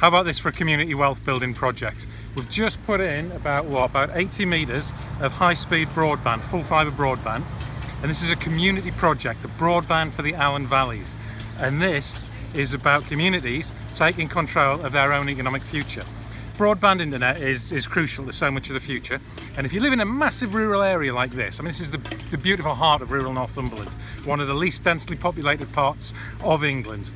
How about this for a community wealth building project? We've just put in about 80 metres of high-speed broadband, full fibre broadband, and this is a community project, the broadband for the Allen Valleys, and this is about communities taking control of their own economic future. Broadband internet is crucial to so much of the future, and if you live in a massive rural area like this, I mean, this is the beautiful heart of rural Northumberland, one of the least densely populated parts of England.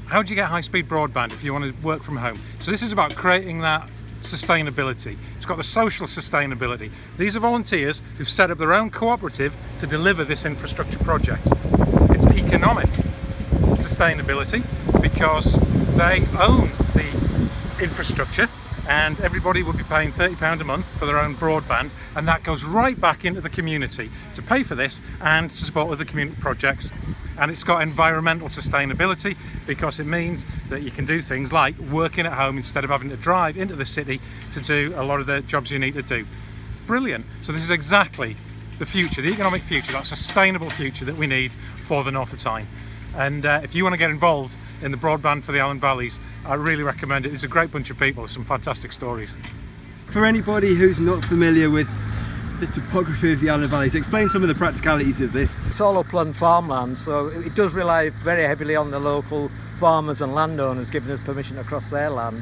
How do you get high-speed broadband if you want to work from home? So this is about creating that sustainability. It's got the social sustainability. These are volunteers who've set up their own cooperative to deliver this infrastructure project. It's economic sustainability because they own the infrastructure, and everybody will be paying £30 a month for their own broadband, and that goes right back into the community to pay for this and to support other community projects. And it's got environmental sustainability because it means that you can do things like working at home instead of having to drive into the city to do a lot of the jobs you need to do. Brilliant. So this is exactly the future, the economic future, that sustainable future that we need for the north of Tyne. And if you want to get involved in the broadband for the Allen Valleys, I really recommend it. It's a great bunch of people with some fantastic stories. For anybody who's not familiar with the topography of the Allen Valleys, explain some of the practicalities of this. It's all upland farmland, so it does rely very heavily on the local farmers and landowners giving us permission to cross their land,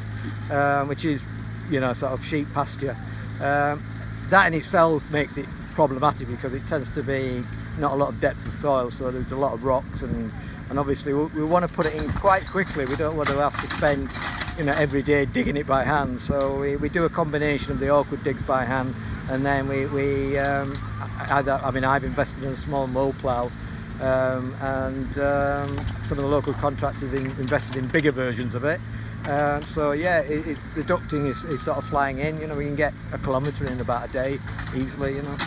which is, sort of sheep pasture. That in itself makes it problematic because it tends to be not a lot of depth of soil, so there's a lot of rocks, and obviously we want to put it in quite quickly. We don't want to have to spend every day digging it by hand, so we do a combination of the awkward digs by hand, and then I've invested in a small mow plough, and some of the local contractors have invested in bigger versions of it. So yeah, the ducting is sort of flying in. We can get a kilometre in about a day easily. And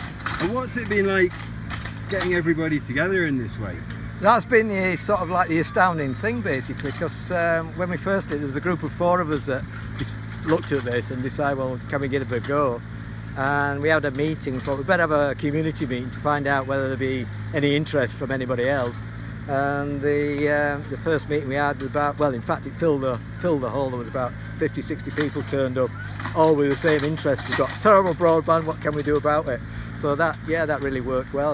what's it been like getting everybody together in this way? That's been the sort of like the astounding thing, basically, because when we first did, there was a group of 4 of us that just looked at this and decided, well, can we give it a go? And we had a meeting, thought we'd better have a community meeting to find out whether there'd be any interest from anybody else. And the first meeting we had was about, well, in fact, it filled the hall. There was about 50, 60 people turned up, all with the same interest. We've got terrible broadband, what can we do about it? So that really worked well.